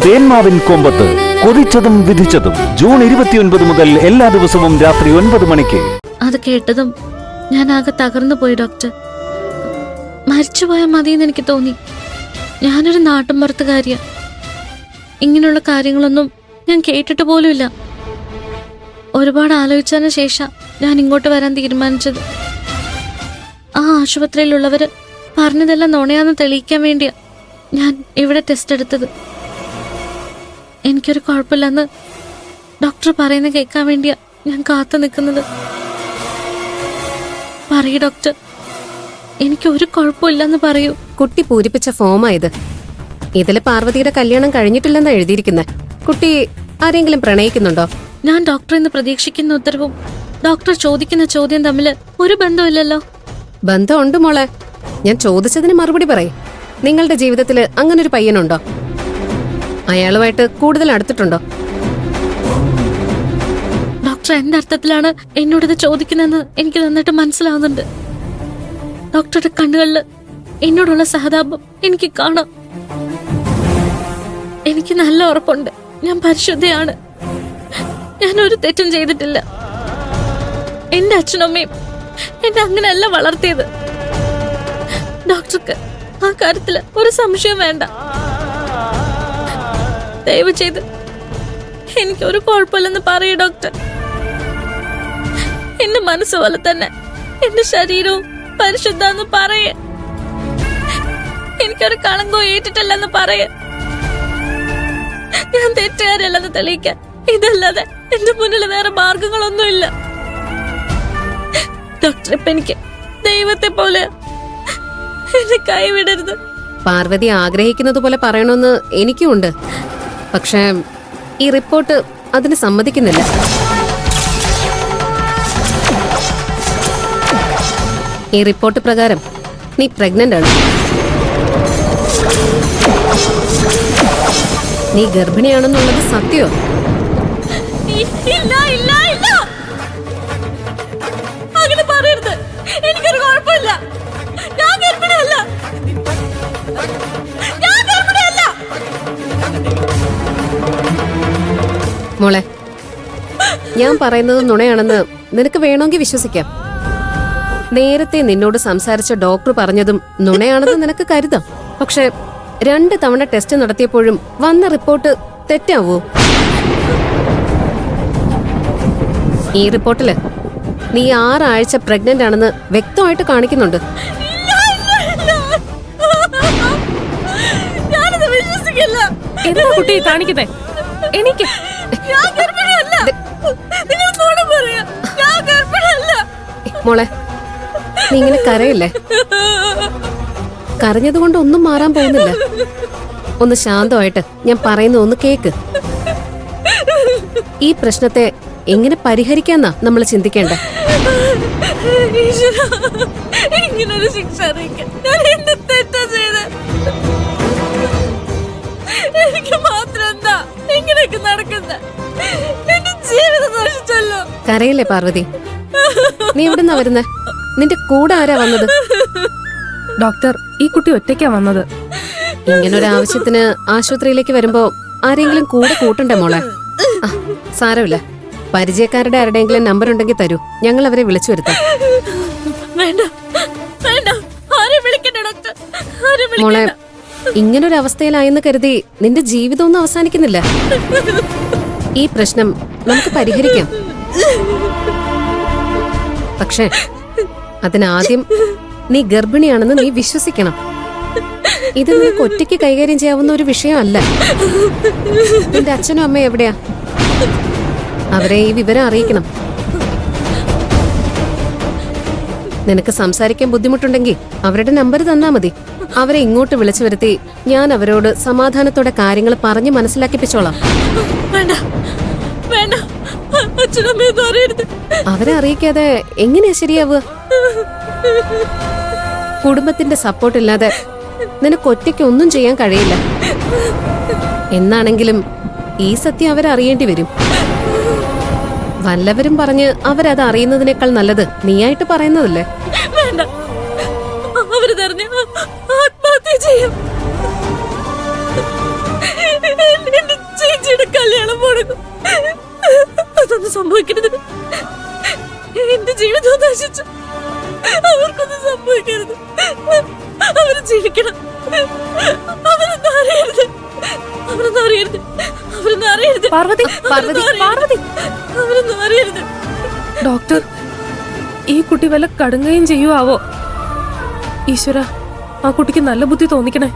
തേന്മാവിൻ കൊമ്പത്ത് കൊതിച്ചതും വിധിച്ചതും June 29 മുതൽ എല്ലാ ദിവസവും രാത്രി 9 മണിക്ക്. അത് കേട്ടതും ഞാൻ ആകെ തകർന്നു പോയി ഡോക്ടർ. മരിച്ചുപോയാൽ മതിയെന്ന് എനിക്ക് തോന്നി. ഞാനൊരു നാട്ടുമ്പുറത്തുകാരിയാ. ഇങ്ങനെയുള്ള കാര്യങ്ങളൊന്നും ഞാൻ കേട്ടിട്ട് പോലുമില്ല. ഒരുപാട് ആലോചിച്ചതിന് ശേഷം ഞാൻ ഇങ്ങോട്ട് വരാൻ തീരുമാനിച്ചത്. ആ ആശുപത്രിയിലുള്ളവര് പറഞ്ഞതെല്ലാം നുണയാന്ന് തെളിയിക്കാൻ വേണ്ടിയാ ഞാൻ ഇവിടെ ടെസ്റ്റ് എടുത്തത്. എനിക്കൊരു കുഴപ്പമില്ലെന്ന് ഡോക്ടർ പറയുന്നത് കേൾക്കാൻ വേണ്ടിയാ ഞാൻ കാത്തു നിൽക്കുന്നത്. പറയൂ ഡോക്ടർ, എനിക്കൊരു കുഴപ്പമില്ലെന്ന് പറയൂ. കുട്ടി പൂരിപ്പിച്ച ഫോമായത്. ഇതില് പാർവതിയുടെ കല്യാണം കഴിഞ്ഞിട്ടില്ലെന്നാ എഴുതിയിരിക്കുന്നത്. കുട്ടി ആരെങ്കിലും പ്രണയിക്കുന്നുണ്ടോ? ഞാൻ ഡോക്ടറിൽ നിന്ന് പ്രതീക്ഷിക്കുന്ന ഉത്തരവും ഡോക്ടർ ചോദിക്കുന്ന ചോദ്യം തമ്മിൽ ഒരു ബന്ധമില്ലല്ലോ. ബന്ധമുണ്ട് മോളെ. ഞാൻ ചോദിച്ചതിന് മറുപടി പറയും. നിങ്ങളുടെ ജീവിതത്തില് അങ്ങനൊരു പയ്യനുണ്ടോ? അയാളുമായിട്ട് കൂടുതൽ അടുത്തിട്ടുണ്ടോ? ഡോക്ടർ എന്തർത്ഥത്തിലാണ് എന്നോടിത് ചോദിക്കുന്നതെന്ന് എനിക്ക് നന്നായിട്ട് മനസ്സിലാവുന്നുണ്ട്. ഡോക്ടറുടെ കണ്ണുകളിൽ എന്നോടുള്ള സഹതാപം എനിക്ക് കാണാം. എനിക്ക് നല്ല ഉറപ്പുണ്ട്, ഞാൻ പരിശുദ്ധയാണ്. ഞാൻ ഒരു തെറ്റും ചെയ്തിട്ടില്ല. എന്റെ അച്ഛനമ്മയും എന്നെ അങ്ങനെയല്ല വളർത്തിയത്. ഡോക്ടർക്ക് ആ കാര്യത്തില് ഒരു സംശയം വേണ്ട. ദയവ് ചെയ്ത് എനിക്കൊരു കുഴപ്പമില്ലെന്ന് പറയൂ ഡോക്ടർ. എന്റെ മനസ്സ് പോലെ തന്നെ എന്റെ ശരീരവും പരിശുദ്ധാന്ന് പറയേ. എനിക്കൊരു കളങ്കവും ഏറ്റിട്ടില്ലെന്ന് പറയേ. ഞാൻ തെറ്റുകാരല്ലെന്ന് തെളിയിക്കാൻ ഇതല്ലാതെ എന്റെ മുന്നിൽ വേറെ മാർഗങ്ങളൊന്നുമില്ല. ഡോക്ടർ, ഇപ്പൊ എനിക്ക് ദൈവത്തെ പോലെ എന്നെ കൈവിടരുത്. പാർവതി ആഗ്രഹിക്കുന്നത് പോലെ പറയണമെന്ന് എനിക്കുമുണ്ട്. പക്ഷേ ഈ റിപ്പോർട്ട് അതിന് സമ്മതിക്കുന്നില്ല. ഈ റിപ്പോർട്ട് പ്രകാരം നീ പ്രഗ്നന്റ് ആണ്. നീ ഗർഭിണിയാണെന്നുള്ളത് സത്യോ? ഇല്ല, ഇല്ല, ഇല്ല. അങ്ങനെ പറയരുത്. എനിക്കൊരു കുഴപ്പമില്ല. ഞാൻ ഗർഭിണിയല്ല. ഞാൻ ഗർഭിണിയല്ല. മോളെ, ഞാൻ പറയുന്നത് നുണയാണെന്ന് നിനക്ക് വേണമെങ്കിൽ വിശ്വസിക്കാം. നേരത്തെ നിന്നോട് സംസാരിച്ച ഡോക്ടർ പറഞ്ഞതും നുണയാണെന്ന് നിനക്ക് കരുതാം. പക്ഷെ 2 തവണ ടെസ്റ്റ് നടത്തിയപ്പോഴും വന്ന റിപ്പോർട്ട് തെറ്റാവോ? ഈ റിപ്പോർട്ടില് നീ 6 ആഴ്ച പ്രഗ്നന്റ് ആണെന്ന് വ്യക്തമായിട്ട് കാണിക്കുന്നുണ്ട്. ഞാനത് വിശ്വസിക്കില്ല. എന്താ കുട്ടി കാണിക്കുന്നേ? എനിക്ക് ഞാൻ ഗർഭിണിയല്ല. നിങ്ങൾ നുണ പറയാ. ഞാൻ ഗർഭിണിയല്ല. മോളെ, നീ ഇങ്ങനെ കരയില്ലേ? കരഞ്ഞതുകൊണ്ട് ഒന്നും മാറാൻ പോകുന്നില്ല. ഒന്ന് ശാന്തമായിട്ട് ഞാൻ പറയുന്ന ഒന്ന് കേക്ക്. ഈ പ്രശ്നത്തെ എങ്ങനെ പരിഹരിക്കാന്നാ നമ്മൾ ചിന്തിക്കേണ്ട. ഇങ്ങനൊരു ശിക്ഷ അറിയിക്കാൻ ഞാൻ എന്ത് തെറ്റാ ചെയ്ത്? എനിക്ക് മാത്രം എന്താ ഇങ്ങനെയൊക്കെ നടക്കുന്ന? എന്റെ ജീവിതം നശിച്ചല്ലോ. കരയില്ലേ പാർവതി? നീ എവിടുന്നാ വരുന്നേ? നിന്റെ കൂടെ ആരാ വന്നത്? ഡോക്ടർ, ഈ കുട്ടി ഒറ്റയ്ക്കാ വന്നത്. ഇങ്ങനൊരു ആവശ്യത്തിന് ആശുപത്രിയിലേക്ക് വരുമ്പോ ആരെങ്കിലും കൂടെ കൂട്ടണ്ടേ മോളെ? സാരമില്ല, പരിചയക്കാരുടെ ആരുടെയെങ്കിലും നമ്പർ ഉണ്ടെങ്കിൽ തരൂ, ഞങ്ങൾ അവരെ വിളിച്ചു വരുത്താം. വേണ്ട, വേണ്ട, ആരെ വിളിക്കണ്ട ഡോക്ടർ, ആരെ മോളെ, വിളിക്കണ്ട. ഇങ്ങനൊരു അവസ്ഥയിലായെന്ന് കരുതി നിന്റെ ജീവിതമൊന്നും അവസാനിക്കുന്നില്ല. ഈ പ്രശ്നം നമുക്ക് പരിഹരിക്കാം. പക്ഷേ അതിനാദ്യം നീ ഗർഭിണിയാണെന്ന് നീ വിശ്വസിക്കണം. ഇത് നിനക്ക് ഒറ്റയ്ക്ക് കൈകാര്യം ചെയ്യാവുന്ന ഒരു വിഷയമല്ല. നിന്റെ അച്ഛനും അമ്മയും എവിടെയാ? അവരെ ഈ വിവരം അറിയിക്കണം. നിനക്ക് സംസാരിക്കാൻ ബുദ്ധിമുട്ടുണ്ടെങ്കിൽ അവരുടെ നമ്പർ തന്നാ മതി. അവരെ ഇങ്ങോട്ട് വിളിച്ചു വരുത്തി ഞാൻ അവരോട് സമാധാനത്തോടെ കാര്യങ്ങൾ പറഞ്ഞ് മനസ്സിലാക്കിപ്പിച്ചോളാം. വേണ്ട, വേണ്ട, അച്ഛനമ്മയെ അറിയരുത്. അവരെ അറിയിക്കാതെ എങ്ങനെയാ ശരിയാവുക? കുടുംബത്തിന്റെ സപ്പോർട്ട് ഇല്ലാതെ നിനക്ക് ഒറ്റയ്ക്ക് ഒന്നും ചെയ്യാൻ കഴിയില്ല. എന്നാണെങ്കിലും ഈ സത്യം അവരറിയേണ്ടി വരും. വല്ലവരും പറഞ്ഞ് അവരത് അറിയുന്നതിനേക്കാൾ നല്ലത് നീയായിട്ട് പറയുന്നതല്ലേ? വേണ്ട, അവര് തെരഞ്ഞ ആത്മഹത്യ ചെയ്യും. ആഗ്രഹിക്കുന്നു. അതൊന്നും സംഭവിക്കരുത്. എന്റെ ജീവിതം നശിച്ചു. അവർക്കൊന്നും സംഭവിക്കരുത്. അവര് ജീവിക്കണം. അവരൊന്നും അറിയരുത്. അവരൊന്നും അറിയരുത്. അവരൊന്നും അറിയരുത്. പാർവതി, പാർവതി, പാർവതി. അവരൊന്നും അറിയരുത്. ഡോക്ടർ, ഈ കുട്ടി വല്ല കടുങ്ങയും ചെയ്യുവോ? ഈശ്വര, ആ കുട്ടിക്ക് നല്ല ബുദ്ധി തോന്നിക്കണേ.